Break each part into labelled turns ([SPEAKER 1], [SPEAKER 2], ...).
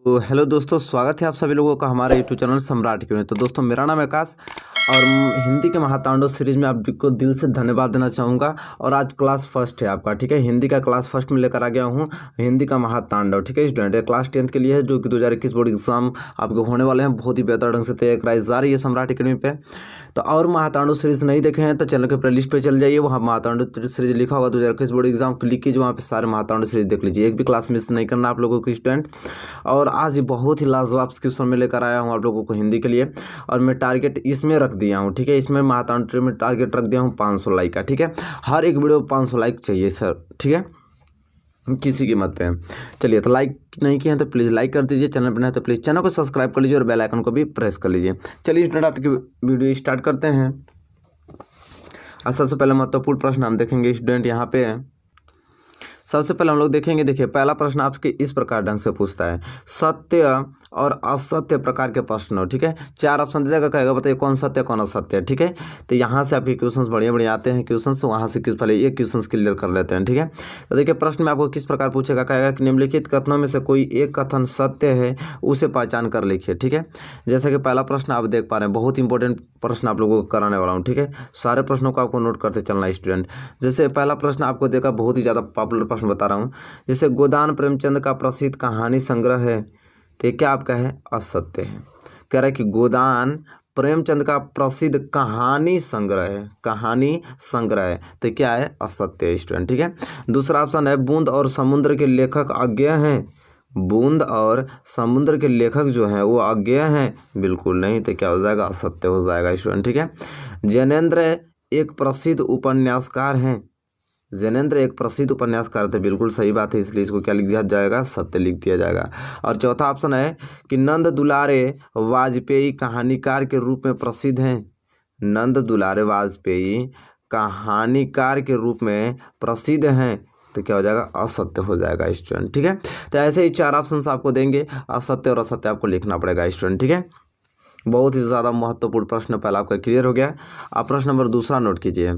[SPEAKER 1] तो हेलो दोस्तों, स्वागत है आप सभी लोगों का हमारे यूट्यूब चैनल सम्राट के में। तो दोस्तों, मेरा नाम है आकाश और हिंदी के महातांडव सीरीज में आपको दिल से धन्यवाद देना चाहूँगा। और आज क्लास फर्स्ट है आपका, ठीक है। हिंदी का क्लास फर्स्ट में लेकर आ गया हूँ हिंदी का महातांडव, ठीक है। स्टूडेंट ये क्लास 10th के लिए है, जो कि 2021 बोर्ड एग्जाम आपके होने वाले हैं। बहुत ही बेहतर ढंग से तैयार कराई जा रही है सम्राट अकेडमी पे। तो और महातांडव सीरीज नहीं देखे हैं तो चैनल के प्ले लिस्ट पे चल जाइए, वहाँ महातांडव सीरीज लिखा होगा 2021 बोर्ड एग्जाम, क्लिक कीजिए, वहाँ पे सारे महातांडव सीरीज देख लीजिए। एक भी क्लास मिस नहीं करना आप लोगों को स्टूडेंट। और आज बहुत ही लाजवाब क्वेश्चन में लेकर आया हूँ आप लोगों को हिंदी के लिए, और मैं टारगेट इसमें रख दिया हूँ, ठीक है। इसमें महातांडव में टारगेट रख दिया हूँ 500 लाइक का, ठीक है। हर एक वीडियो 500 लाइक चाहिए सर, ठीक है, किसी कीमत पे। चलिए, तो लाइक नहीं किए हैं तो प्लीज़ लाइक कर दीजिए, चैनल पर नहीं तो प्लीज़ चैनल को सब्सक्राइब कर लीजिए और बेल आइकन को भी प्रेस कर लीजिए। चलिए स्टूडेंट, आपकी वीडियो स्टार्ट करते हैं। और सबसे पहले महत्वपूर्ण प्रश्न हम देखेंगे स्टूडेंट यहाँ पे। सबसे पहले हम लोग देखेंगे, देखिए पहला प्रश्न आपके इस प्रकार ढंग से पूछता है, सत्य और असत्य प्रकार के प्रश्न हो, ठीक है। 4 ऑप्शन दे देगा, कहेगा बताइए कौन सत्य कौन असत्य है, ठीक है। तो यहाँ से आपके क्वेश्चंस बढ़िया बढ़िया आते हैं क्वेश्चंस, वहाँ से पहले ये क्वेश्चंस क्लियर कर लेते हैं, ठीक है। तो देखिए प्रश्न में आपको किस प्रकार पूछेगा, कहेगा कि निम्नलिखित कथनों में से कोई एक कथन सत्य है, उसे पहचान कर लिखिए, ठीक है। जैसे कि पहला प्रश्न आप देख पा रहे हैं, बहुत इंपॉर्टेंट प्रश्न आप लोगों को कराने वाला हूँ, ठीक है। सारे प्रश्नों को आपको नोट करते चलना स्टूडेंट। जैसे पहला प्रश्न आपको देखा, बहुत ही ज़्यादा पॉपुलर प्रश्न बता रहा हूँ। जैसे गोदान प्रेमचंद का प्रसिद्ध कहानी संग्रह है, तो ये क्या आपका है, असत्य है। कह रहा है कि गोदान प्रेमचंद का प्रसिद्ध कहानी संग्रह है, कहानी संग्रह है, तो क्या है, असत्य है स्टूडेंट, ठीक है। दूसरा ऑप्शन है बूंद और समुद्र के लेखक अज्ञेय हैं, बूंद और समुद्र के लेखक जो हैं वो अज्ञेय हैं, बिल्कुल नहीं, तो क्या हो जाएगा, असत्य हो जाएगा स्टूडेंट, ठीक है। जैनेन्द्र एक प्रसिद्ध उपन्यासकार हैं, जैनेन्द्र एक प्रसिद्ध उपन्यासकार थे, बिल्कुल सही बात है, इसलिए इसको क्या लिख दिया जाएगा, सत्य लिख दिया जाएगा। और चौथा ऑप्शन है कि नंद दुलारे वाजपेयी कहानीकार के रूप में प्रसिद्ध हैं, नंद दुलारे वाजपेयी कहानीकार के रूप में प्रसिद्ध हैं, तो क्या हो जाएगा, असत्य हो जाएगा स्टूडेंट, ठीक है। तो ऐसे ही 4 ऑप्शन आपको देंगे, असत्य और असत्य आपको लिखना पड़ेगा स्टूडेंट, ठीक है। बहुत ही ज़्यादा महत्वपूर्ण प्रश्न पहला आपका क्लियर हो गया। अब प्रश्न नंबर दूसरा नोट कीजिए।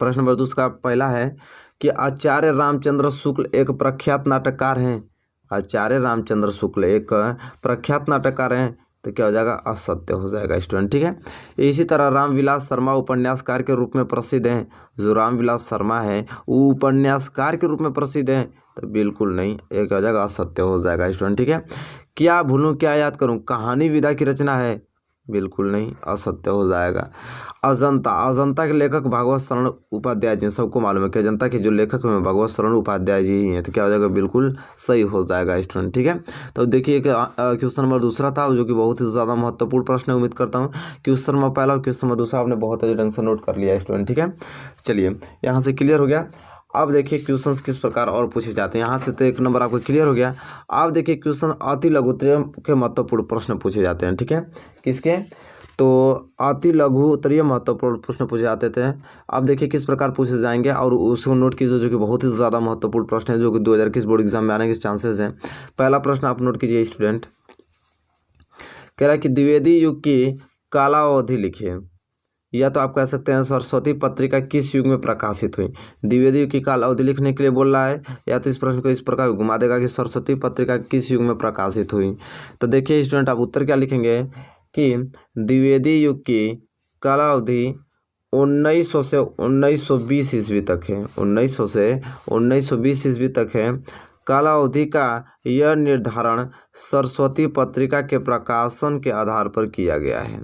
[SPEAKER 1] प्रश्न नंबर दूसरा पहला है कि आचार्य रामचंद्र शुक्ल एक प्रख्यात नाटककार हैं, आचार्य रामचंद्र शुक्ल एक प्रख्यात नाटककार हैं, तो क्या हो जाएगा, असत्य हो जाएगा स्टूडेंट, ठीक है। इसी तरह रामविलास शर्मा उपन्यासकार के रूप में प्रसिद्ध हैं, जो रामविलास शर्मा है वो उपन्यासकार के रूप में प्रसिद्ध हैं, तो बिल्कुल नहीं, ये क्या हो जाएगा, असत्य हो जाएगा स्टूडेंट, ठीक है। क्या भूलूं क्या याद करूं कहानी विधा की रचना है, बिल्कुल नहीं, असत्य हो जाएगा। अजंता, अजंता के लेखक भागवत शरण उपाध्याय जी, सबको मालूम है कि अजंता के जो लेखक हैं भागवत शरण उपाध्याय जी ही हैं, तो क्या हो जाएगा, बिल्कुल सही हो जाएगा स्टूडेंट, ठीक है। तो देखिए कि क्वेश्चन नंबर दूसरा था, जो कि बहुत ही ज़्यादा महत्वपूर्ण प्रश्न है। उम्मीद करता हूँ क्वेश्चन नंबर पहला और क्वेश्चन नंबर दूसरा आपने बहुत अच्छे ढंग से नोट कर लिया स्टूडेंट, ठीक है। चलिए, यहाँ से क्लियर हो गया। अब देखिए क्वेश्चंस किस प्रकार और पूछे जाते हैं। यहाँ से तो 1 नंबर आपको क्लियर हो गया। अब देखिए क्वेश्चन अति लघुत्तरीय के महत्वपूर्ण प्रश्न पूछे जाते हैं, ठीक है। किसके, तो अति लघुत्तरीय महत्वपूर्ण प्रश्न पूछे जाते थे। अब देखिए किस प्रकार पूछे जाएंगे और उसको नोट कीजिए, जो कि बहुत ही ज़्यादा महत्वपूर्ण प्रश्न है, जो कि 2021 बोर्ड एग्जाम में आने के चांसेस हैं। पहला प्रश्न आप नोट कीजिए स्टूडेंट, कह रहा है कि द्विवेदी युग की कालावधि लिखिए, या तो आप कह सकते हैं सरस्वती पत्रिका किस युग में प्रकाशित हुई। द्विवेदी युग की काल अवधि लिखने के लिए बोल रहा है, या तो इस प्रश्न को इस प्रकार घुमा देगा कि सरस्वती पत्रिका किस युग में प्रकाशित हुई। तो देखिए स्टूडेंट, आप उत्तर क्या लिखेंगे कि द्विवेदी युग की कालावधि 1900 से 1920 ईस्वी तक है, 1900 से 1920 ईस्वी तक है। कालावधि का यह निर्धारण सरस्वती पत्रिका के प्रकाशन के आधार पर किया गया है,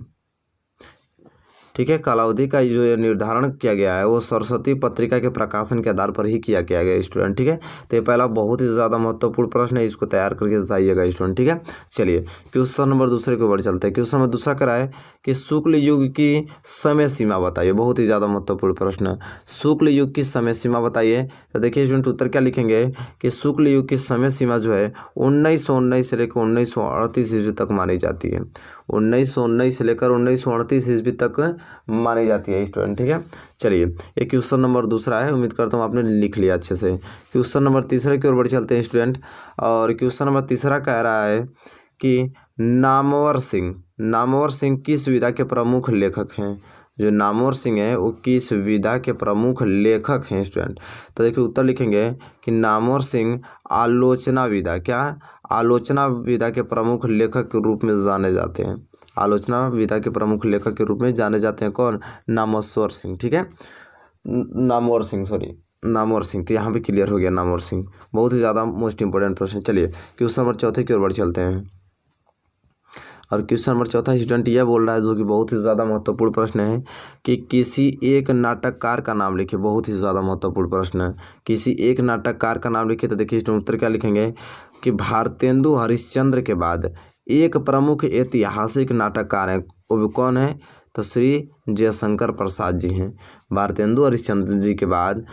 [SPEAKER 1] ठीक है। कालावधि का जो ये निर्धारण किया गया है वो सरस्वती पत्रिका के प्रकाशन के आधार पर ही किया गया स्टूडेंट, ठीक है। तो ये पहला बहुत ही ज़्यादा महत्वपूर्ण प्रश्न है, इसको तैयार करके जाइएगा स्टूडेंट, ठीक है। चलिए क्वेश्चन नंबर दूसरे के ऊपर चलते हैं। क्वेश्चन नंबर दूसरा करा है कि शुक्ल युग की समय सीमा बताइए, बहुत ही ज़्यादा महत्वपूर्ण प्रश्न, शुक्ल युग की समय सीमा बताइए। तो देखिए स्टूडेंट, उत्तर क्या लिखेंगे कि शुक्ल युग की समय सीमा जो है 1919 से लेकर 1938 ईस्वी तक मानी जाती है, 1919 से लेकर 1938 ईस्वी तक मानी जाती है स्टूडेंट, ठीक है। चलिए, ये क्वेश्चन नंबर दूसरा है, उम्मीद करता हूँ आपने लिख लिया अच्छे से। क्वेश्चन नंबर तीसरे की ओर बढ़ चलते हैं स्टूडेंट, और क्वेश्चन नंबर तीसरा कह रहा है कि नामवर सिंह किस विधा के प्रमुख लेखक हैं। जो नामवर सिंह है वो किस विधा के प्रमुख लेखक हैं स्टूडेंट। तो देखिए उत्तर लिखेंगे कि नामवर सिंह आलोचना विधा, क्या आलोचना विधा के प्रमुख लेखक के रूप में जाने जाते हैं। आलोचना विधा के प्रमुख लेखक के रूप में जाने जाते हैं कौन? नामवर सिंह। ठीक है, नामवर सिंह, सॉरी नामवर सिंह। तो यहाँ पे क्लियर हो गया नामवर सिंह। बहुत ही ज़्यादा मोस्ट इंपॉर्टेंट प्रश्न। चलिए क्वेश्चन नंबर चौथे की ओर बढ़ चलते हैं। और क्वेश्चन नंबर चौथा स्टूडेंट यह बोल रहा है, जो कि बहुत ही ज़्यादा महत्वपूर्ण प्रश्न है, कि किसी एक नाटककार का नाम लिखिए। बहुत ही ज़्यादा महत्वपूर्ण प्रश्न है, किसी एक नाटककार का नाम लिखिए। तो देखिए इसमें उत्तर क्या लिखेंगे कि भारतेंदु हरिश्चंद्र के बाद एक प्रमुख ऐतिहासिक नाटककार हैं, वो कौन है? तो श्री जयशंकर प्रसाद जी हैं। भारतेंदु हरिश्चंद्र जी के बाद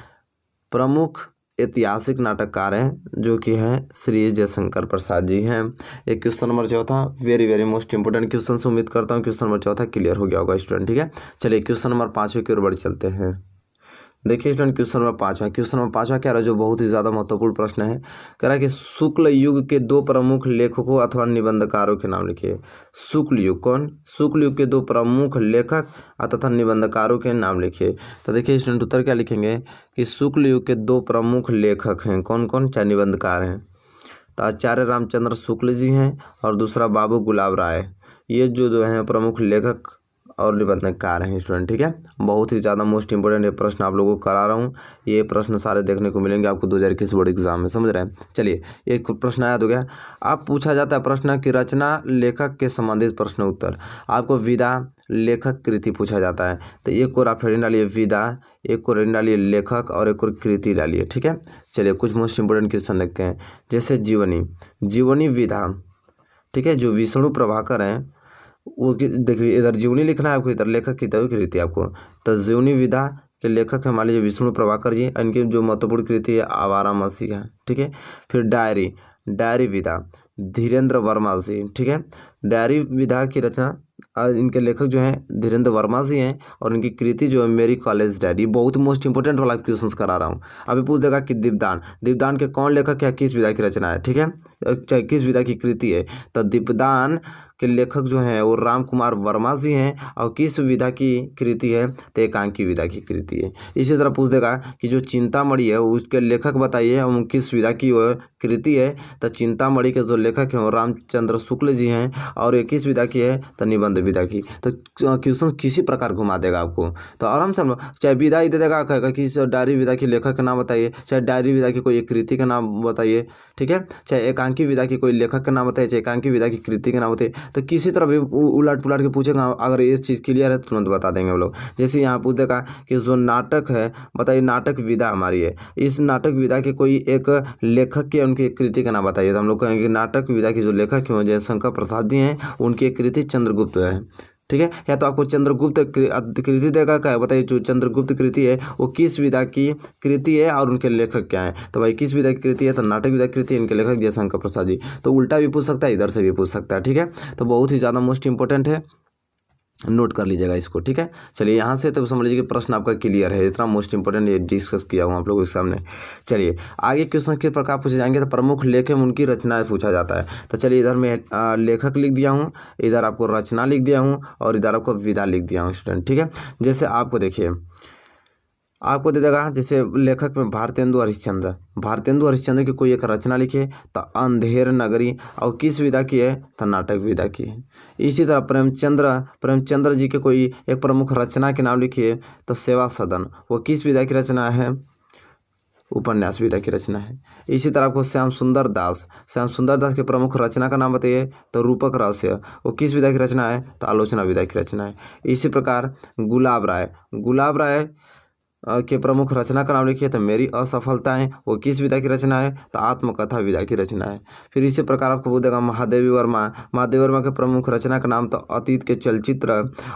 [SPEAKER 1] प्रमुख ऐतिहासिक नाटककार हैं जो कि हैं श्री जयशंकर प्रसाद जी हैं। एक क्वेश्चन नंबर चौथा very very most important question से उम्मीद करता हूँ क्वेश्चन नंबर चौथा क्लियर हो गया होगा स्टूडेंट। ठीक है, चलिए क्वेश्चन नंबर पाँचवें की ओर बढ़ चलते हैं। देखिए स्टूडेंट क्वेश्चन नंबर पाँचवा क्या रहा, जो बहुत ही ज़्यादा महत्वपूर्ण प्रश्न है। कह रहा है कि शुक्ल युग के दो प्रमुख लेखकों अथवा निबंधकारों के नाम लिखिए। शुक्ल युग कौन? शुक्ल युग के दो प्रमुख लेखक तथा निबंधकारों के नाम लिखिए। तो देखिए स्टूडेंट उत्तर क्या लिखेंगे कि शुक्ल युग के दो प्रमुख लेखक हैं कौन कौन? चाहे निबंधकार हैं। तो आचार्य रामचंद्र शुक्ल जी हैं और दूसरा बाबू गुलाब राय। ये जो हैं प्रमुख लेखक और निबंधकार हैं स्टूडेंट। ठीक है, बहुत ही ज़्यादा मोस्ट इंपोर्टेंट ये प्रश्न आप लोगों को करा रहा हूँ। ये प्रश्न सारे देखने को मिलेंगे आपको 2021 बोर्ड एग्जाम में, समझ रहे हैं। चलिए एक प्रश्न याद हो गया। आप पूछा जाता है प्रश्न की रचना लेखक के संबंधित प्रश्न उत्तर। आपको विधा लेखक कृति पूछा जाता है। तो एक को आप हेडिंग डालिए विधा, एक को हेडिंग डालिए लेखक और एक को कृति डालिए। ठीक है, चलिए कुछ मोस्ट इंपोर्टेंट क्वेश्चन देखते हैं। जैसे जीवनी विधा। ठीक है, जो विष्णु प्रभाकर हैं वो देखिए इधर जीवनी लिखना है आपको, इधर लेखक की तभी कृति आपको। तो जीवनी विधा के लेखक है मान लीजिए विष्णु प्रभाकर जी। इनकी जो महत्वपूर्ण कृति है आवारा मसीहा। ठीक है, फिर डायरी विधा धीरेन्द्र वर्मा जी। ठीक है, डायरी विधा की रचना इनके लेखक जो हैं धीरेन्द्र वर्मा जी हैं और इनकी कृति जो है मेरी कॉलेज डायरी। बहुत मोस्ट इंपोर्टेंट वाला क्वेश्चंस करा रहा हूँ। अभी पूछ देगा कि दीपदान के कौन लेखक है, किस विधा की रचना है। ठीक है, चाहे किस विधा की कृति है। तो दीपदान के लेखक जो हैं वो राम कुमार वर्मा जी हैं और किस विधा की कृति है? तो एकांकी विधा की कृति है। इसी तरह पूछ देगा कि जो चिंतामणि है उसके लेखक बताइए और किस विधा की वो कृति है। तो चिंतामणि के जो लेखक हैं वो रामचंद्र शुक्ल जी हैं और ये किस विधा की है? तो निबंध विधा की। तो क्वेश्चन किसी प्रकार घुमा देगा आपको, तो आराम से चाहे विधा ही दे देगा, कहेगा कि डायरी विधा के लेखक का नाम बताइए, चाहे डायरी विधा की कोई एक कृति का नाम बताइए। ठीक है, चाहे एकांकी विधा की कोई लेखक का नाम बताइए, चाहे एकांकी विधा की कृति का नाम बताइए। तो किसी तरह भी उलट पुलट के पूछेगा। अगर ये चीज़ क्लियर है तो तुरंत बता देंगे हम लोग। जैसे यहाँ पूछ देगा कि जो नाटक है बताइए, नाटक विधा हमारी है, इस नाटक विधा के कोई एक लेखक के उनकी कृति का नाम बताइए। तो हम लोग कहेंगे नाटक विधा के जो लेखक हैं जयशंकर प्रसाद जी हैं, उनकी एक कृति चंद्रगुप्त है। ठीक है, या तो आपको चंद्रगुप्त कृति देगा, क्या बताइए जो चंद्रगुप्त कृति है वो किस विधा की कृति है और उनके लेखक क्या है। तो भाई किस विधा की कृति है? तो नाटक विधा की कृति, इनके लेखक जयशंकर प्रसाद जी। तो उल्टा भी पूछ सकता है, इधर से भी पूछ सकता है। ठीक है, तो बहुत ही ज़्यादा मोस्ट इंपॉर्टेंट है, नोट कर लीजिएगा इसको। ठीक है, चलिए यहाँ से तो समझ लीजिए कि प्रश्न आपका क्लियर है। इतना मोस्ट इंपॉर्टेंट ये डिस्कस किया हूँ आप लोगों के सामने। चलिए आगे क्वेश्चन किस प्रकार पूछे जाएंगे? तो प्रमुख लेखक उनकी रचनाएं पूछा जाता है। तो चलिए इधर मैं लेखक लिख दिया हूँ, इधर आपको रचना लिख दिया हूँ और इधर आपको विधा लिख दिया हूँ स्टूडेंट। ठीक है, जैसे आपको देखिए आपको दे देगा जैसे लेखक में भारतेंदु हरिश्चंद्र की कोई एक रचना लिखिए। तो अंधेर नगरी और किस विधा की है? तो नाटक विधा की है। इसी तरह प्रेमचंद्र जी के कोई एक प्रमुख रचना के नाम लिखिए। तो सेवा सदन, वो किस विधा की रचना है? उपन्यास विधा की रचना है। इसी तरह आपको श्याम सुंदर दास के प्रमुख रचना का नाम बताइए। तो रूपक रहस्य, वो किस विधा की रचना है? तो आलोचना विधा की रचना है। इसी प्रकार गुलाब राय के प्रमुख रचना का नाम लिखिए। तो मेरी असफलताएं, वो किस विधा की रचना है? तो आत्मकथा विधा की रचना है। फिर इसी प्रकार आपको बोल देगा महादेवी वर्मा के प्रमुख रचना का नाम तो अतीत के चलचित्र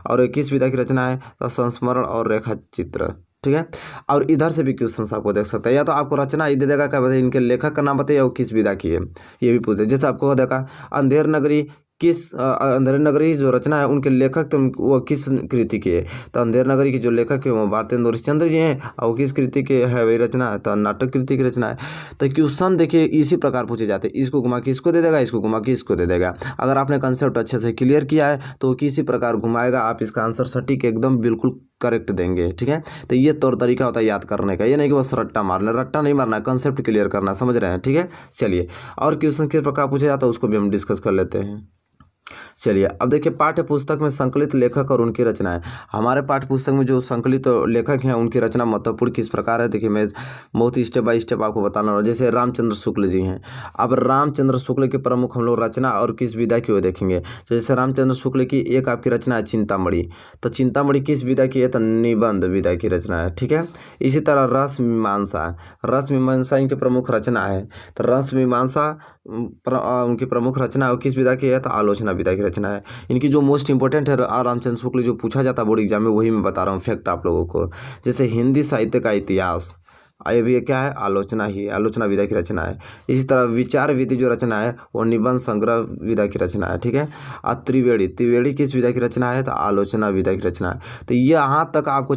[SPEAKER 1] और किस विधा की रचना है? तो संस्मरण और रेखा चित्र। ठीक है, और इधर से भी क्वेश्चन आपको देख सकते हैं, या तो आपको रचना ही दे देगा क्या बताइए, इनके लेखक का नाम बताइए और किस विधा की है, ये भी पूछे। जैसे आपको देगा अंधेर नगरी किस अंधेरे नगरी जो रचना है उनके लेखक तो वो किस कृति के है? तो अंधेरे नगरी के जो लेखक है वो भारतेंदु हरिश्चंद्र जी हैं और वो किस कृति के है वही रचना है, तो नाटक कृति की रचना है। तो क्वेश्चन देखिए इसी प्रकार पूछे जाते हैं, इसको घुमा के इसको दे देगा, इसको घुमा के इसको दे देगा। अगर आपने कंसेप्ट अच्छे से क्लियर किया है तो वो किसी प्रकार घुमाएगा, आप इसका आंसर सटीक एकदम बिल्कुल करेक्ट देंगे। ठीक है, तो ये तौर तरीका होता है याद करने का, ये नहीं कि बस रट्टा मारना, रट्टा नहीं मारना, कंसेप्ट क्लियर करना, समझ रहे हैं। ठीक है, चलिए और क्वेश्चन किस प्रकार पूछा जाता है उसको भी हम डिस्कस कर लेते हैं। चलिए अब देखिए पाठ्य पुस्तक में संकलित लेखक और उनकी रचनाएं। हमारे पाठ्य पुस्तक में जो संकलित लेखक हैं उनकी रचना महत्वपूर्ण किस प्रकार है, देखिए मैं बहुत ही स्टेप बाय स्टेप आपको बताना रहा हूँ। जैसे रामचंद्र शुक्ल जी हैं, अब रामचंद्र शुक्ल के प्रमुख हम लोग रचना और किस विधा की ओर देखेंगे। तो जैसे रामचंद्र शुक्ल की एक आपकी रचना है चिंतामणि, तो चिंतामणि किस विधा की है, तो निबंध विधा की रचना है। ठीक है, इसी तरह रस मीमांसा, रस मीमांसा इनकी प्रमुख रचना है, तो रस मीमांसा उनकी प्रमुख रचना है किस विधा की है, तो आलोचना विधा की रचना है। इनकी जो मोस्ट इंपॉर्टेंट है रामचंद्र शुक्ल जो पूछा जाता है बोर्ड एग्जाम में, वही मैं बता रहा हूँ फैक्ट आप लोगों को। जैसे हिंदी साहित्य का इतिहास, ये भी क्या है, आलोचना ही, आलोचना विधा की रचना है। इसी तरह विचार विधि जो रचना है वो निबंध संग्रह विधा की रचना है। ठीक है, और त्रिवेणी, त्रिवेणी किस विधा की रचना है, तो आलोचना विधा की रचना है। तो यहाँ तक आपको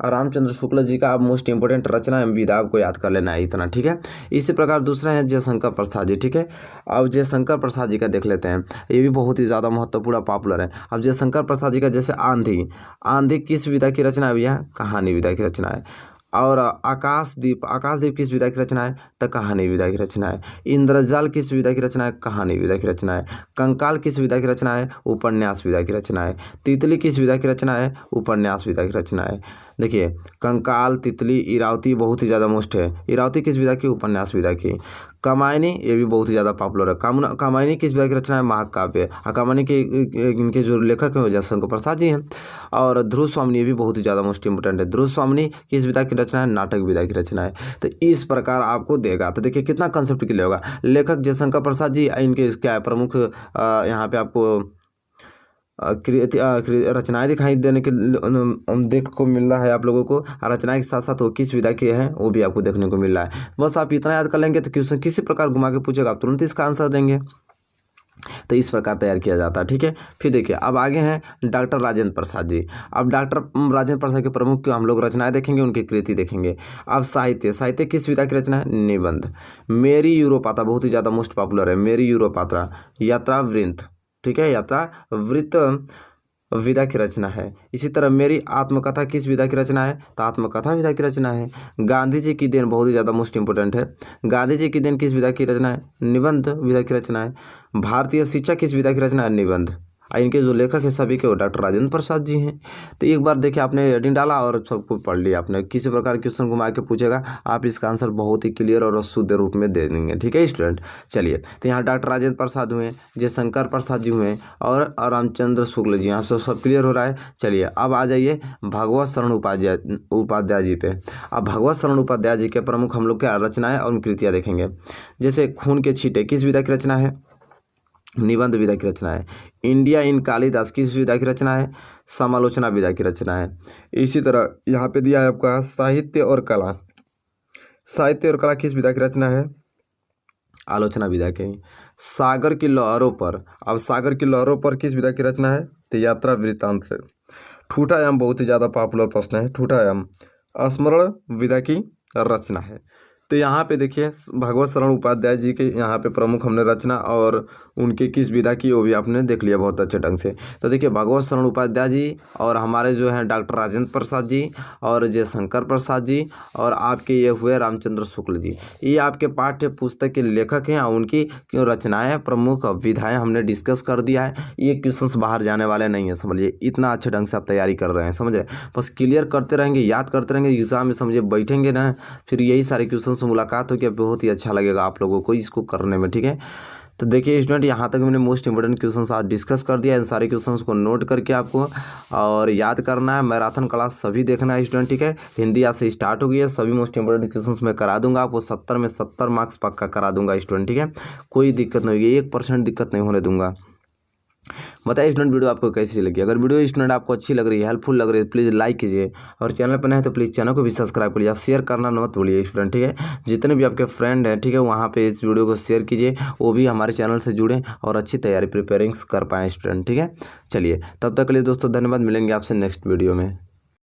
[SPEAKER 1] रामचंद्र शुक्ल जी का मोस्ट इंपोर्टेंट रचना विधा आपको याद कर लेना है इतना। ठीक है, इसी प्रकार दूसरा है जयशंकर प्रसाद जी। ठीक है, अब जयशंकर प्रसाद जी का देख लेते हैं, ये भी बहुत ही ज़्यादा महत्वपूर्ण पॉपुलर है। अब जयशंकर प्रसाद जी का जैसे आंधी, आंधी किस विधा की रचना है भैया, कहानी विधा की रचना है। और आकाशदीप, आकाशदीप किस विधा की रचना है, तो कहानी विधा की रचना है। इंद्रजाल किस विधा की रचना है, कहानी विधा की रचना है। कंकाल किस विधा की रचना है, उपन्यास विधा की रचना है। तितली किस विधा की रचना है, उपन्यास विधा की रचना है। देखिए कंकाल, तितली, इरावती बहुत ही ज़्यादा मोस्ट है। इरावती किस विधा की, उपन्यास विधा की। कामायनी ये भी बहुत ही ज़्यादा पॉपुलर है। कामायनी किस विधा की रचना है, महाकाव्य। कामायनी के इनके जो लेखक हैं वो जयशंकर प्रसाद जी हैं। और ध्रुव स्वामिनी ये भी बहुत ही ज़्यादा मोस्ट इंपोर्टेंट है। ध्रुव स्वामिनी किस विधा की रचना है, नाटक विधा की रचना है। तो इस प्रकार आपको देगा, तो देखिए कितना कंसेप्ट क्लियर होगा। लेखक जयशंकर प्रसाद जी, इनके क्या है प्रमुख यहाँ पे आपको रचनाएं दिखाई देने के देख को मिल रहा है आप लोगों को। रचनाएं के साथ साथ वो किस विधा के हैं वो भी आपको देखने को मिल रहा है। बस आप इतना याद कर लेंगे तो क्वेश्चन किसी प्रकार घुमा के पूछेगा आप तुरंत इसका आंसर देंगे। तो इस प्रकार तैयार किया जाता है। ठीक है, फिर देखिए अब आगे हैं डॉक्टर राजेंद्र प्रसाद जी। अब डॉक्टर राजेंद्र प्रसाद के प्रमुख हम लोग रचनाएं देखेंगे, उनकी कृति देखेंगे। अब साहित्य, साहित्य किस विधा की रचना है, निबंध। मेरी यूरोपात्रा बहुत ही ज़्यादा मोस्ट पॉपुलर है, मेरी यूरोपात्रा। यात्रा वृत्त, ठीक है, यात्रा वृत्त विधा की रचना है। इसी तरह मेरी आत्मकथा किस विधा की रचना है, तो आत्मकथा विधा की रचना है। गांधी जी की देन बहुत ही ज़्यादा मोस्ट इंपोर्टेंट है। गांधी जी की देन किस विधा की रचना है, निबंध विधा की रचना है। भारतीय शिक्षा किस विधा की रचना है, निबंध। इनके जो लेखक है सभी के वो डॉक्टर राजेंद्र प्रसाद जी हैं। तो एक बार देखिए आपने हेडिंग डाला और सब कुछ पढ़ लिया आपने, किसी प्रकार क्वेश्चन घुमा के पूछेगा आप इसका आंसर बहुत ही क्लियर और शुद्ध रूप में दे देंगे। ठीक है स्टूडेंट, चलिए तो यहाँ डॉक्टर राजेंद्र प्रसाद हुए, जयशंकर प्रसाद जी हुए और रामचंद्र शुक्ल जी, यहाँ सब क्लियर हो रहा है। चलिए अब आ जाइए भगवत शरण उपाध्याय जी पे। अब भगवत शरण उपाध्याय जी के प्रमुख हम लोग क्या रचनाएं और कृतियाँ देखेंगे। जैसे खून के छींटे किस विधा की रचना है, निबंध विधा की रचना है। इंडिया इन कालिदास किस विधा की रचना है, समालोचना विधा की रचना है। इसी तरह यहाँ पे दिया है आपका साहित्य और कला, साहित्य और कला किस विधा की रचना है, आलोचना विधा की। सागर की लहरों पर, अब सागर की लहरों पर किस विधा की रचना है, तो यात्रा वृत्तांत है। ठूठायाम बहुत ही ज़्यादा पॉपुलर प्रश्न है, ठूठायाम स्मरण विधा की रचना है। तो यहाँ पे देखिए भगवत शरण उपाध्याय जी के यहाँ पे प्रमुख हमने रचना और उनके किस विधा की वो भी आपने देख लिया बहुत अच्छे ढंग से। तो देखिए भगवत शरण उपाध्याय जी और हमारे जो हैं डॉक्टर राजेंद्र प्रसाद जी और जयशंकर प्रसाद जी और आपके ये हुए रामचंद्र शुक्ल जी, ये आपके पाठ्य पुस्तक के लेखक हैं और उनकी रचनाएँ प्रमुख विधाएँ हमने डिस्कस कर दिया है। ये क्वेश्चन बाहर जाने वाले नहीं है, समझिए इतना अच्छे ढंग से आप तैयारी कर रहे हैं, समझ रहे, बस क्लियर करते रहेंगे, याद करते रहेंगे, एग्जाम में समझिए बैठेंगे ना फिर यही सारे क्वेश्चन से मुलाकात होगी, बहुत ही अच्छा लगेगा आप लोगों को इसको करने में। ठीक है, तो देखिए स्टूडेंट यहाँ तक मैंने मोस्ट इंपोर्टेंट क्वेश्चंस आज डिस्कस कर दिया। इन सारे क्वेश्चंस को नोट करके आपको और याद करना है। मैराथन क्लास सभी देखना है स्टूडेंट, ठीक है। हिंदी आज से स्टार्ट हो गई है, सभी मोस्ट इंपोर्टेंट क्वेश्चंस मैं करा दूंगा आपको, 70 में 70 मार्क्स पक्का करा दूंगा स्टूडेंट, ठीक है। कोई दिक्कत नहीं होगी, 1% दिक्कत नहीं होने दूंगा। बताइए स्टूडेंट वीडियो आपको कैसी लगी। अगर वीडियो स्टूडेंट आपको अच्छी लग रही है, हेल्पफुल लग रही है, प्लीज़ लाइक कीजिए और चैनल पर नए हैं तो प्लीज़ चैनल को भी सब्सक्राइब करिए। शेयर करना मत भूलिए स्टूडेंट, ठीक है। जितने भी आपके फ्रेंड हैं, ठीक है, वहाँ पे इस वीडियो को शेयर कीजिए, वो भी हमारे चैनल से जुड़ें और अच्छी तैयारी प्रिपेयरिंग्स कर पाएँ स्टूडेंट, ठीक है। चलिए तब तक के लिए दोस्तों धन्यवाद, मिलेंगे आपसे नेक्स्ट वीडियो में।